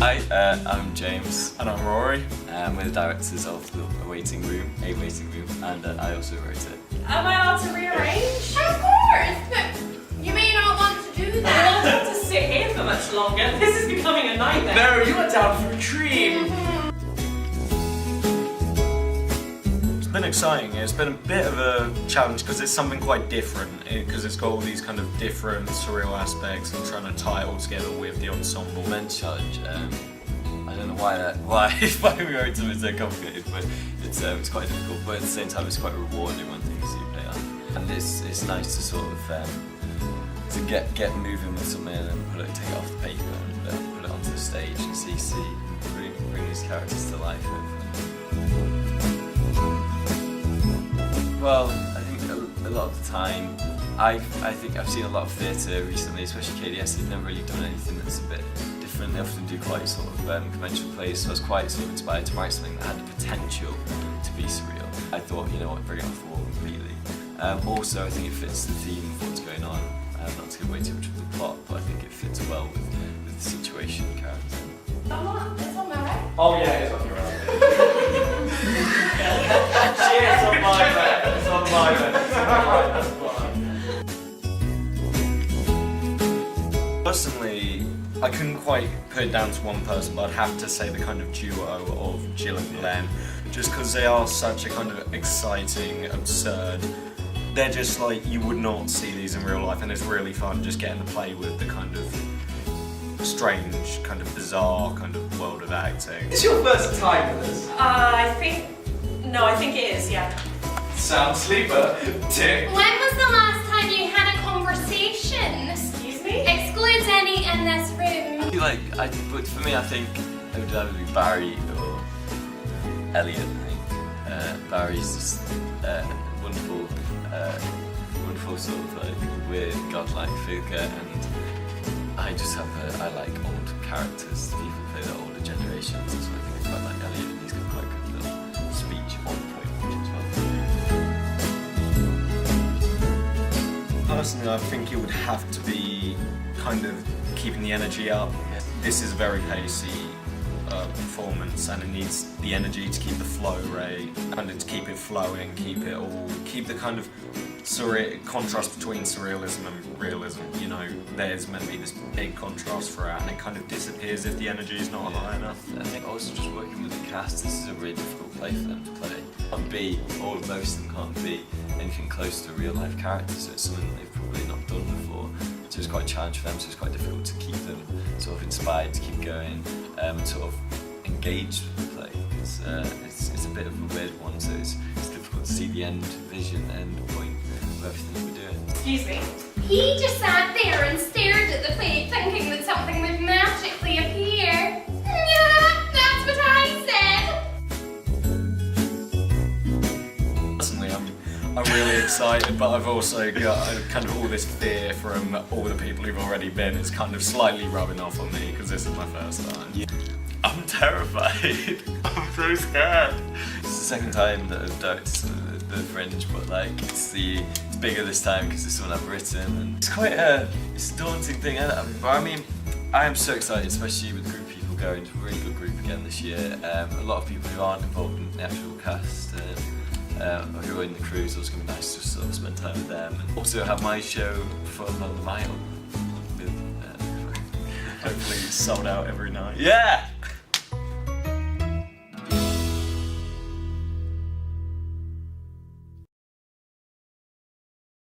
Hi, I'm James. And I'm Rory. We're the directors of A Waiting Room, and I also wrote it. Am I allowed to rearrange? Of course, but you may not want to do I that. don't have to sit here for much longer. This is becoming a nightmare. No, you went down for a dream. It's been exciting. It's been a bit of a challenge because it's something quite different. Because it's got all these kind of different surreal aspects and trying to tie it all together with the ensemble. Men's challenge. I don't know why we wrote something so complicated, but it's quite difficult. But at the same time, it's quite rewarding when things do pay off. And it's nice to sort of to get moving with something and then take it off the paper and put it onto the stage and bring these characters to life. Well, I think a lot of the time, I think I've seen a lot of theatre recently, especially KDS. They've never really done anything that's a bit different. They often do quite sort of conventional plays, so I was quite sort of inspired to write something that had the potential to be surreal. I thought, you know what, bring it off the wall completely. Also, I think it fits the theme of what's going on. Not to give away too much of the plot, but I think it fits well with the situation and character. It's on my right. Oh yeah, it's on your own. It's on my bed. It's on my bed. Personally, I couldn't quite put it down to one person, but I'd have to say the kind of duo of Jill and Glenn, just because they are such a kind of exciting, absurd. They're just like, you would not see these in real life, and it's really fun just getting to play with the kind of strange, kind of bizarre kind of world of acting. It's your first time with us. I think it is, yeah. Sound sleeper. Tick. When was the last time you had a conversation? Excuse me? Excludes any in this room. But for me, I think it would either be Barry or Elliot. I think Barry's just wonderful sort of like weird godlike figure, and I like old characters. People play the older generations, so I think it's quite like Elliot, and he's got quite a good little speech on point as well. Personally, I think it would have to be kind of keeping the energy up. This is a very pacey performance, and it needs the energy to keep the flow rate, and to keep it flowing, keep the kind of contrast between surrealism and realism. You know, there's meant to be this big contrast throughout, and it kind of disappears if the energy is not high enough. I think also just working with the cast, this is a really difficult play for them to play. Most of them can't be anything close to a real life character, so it's something that they've probably not done before. So it's quite a challenge for them, so it's quite difficult to keep them sort of inspired to keep going, sort of engaged with the play. It's a bit of a weird one, so it's difficult to see the end vision, end point of everything that we're doing. Excuse me? He just sat there and stared at the plate, thinking that something would magically appear. Yeah, that's what I said. Personally, I'm really excited, but I've also got kind of all this fear from all the people who've already been. It's kind of slightly rubbing off on me because this is my first time. Yeah. I'm terrified. I'm so scared. It's the second time that I've directed the Fringe, but like it's bigger this time because it's something I've written, and it's quite a daunting thing. But I mean, I am so excited, especially with the group of people going. It's a really good group again this year. A lot of people who aren't involved in the actual cast. Who are in the crew, so it's going to be nice to sort of spend time with them, and also have my show Fun on the Mile with hopefully it's sold out every night. Yeah!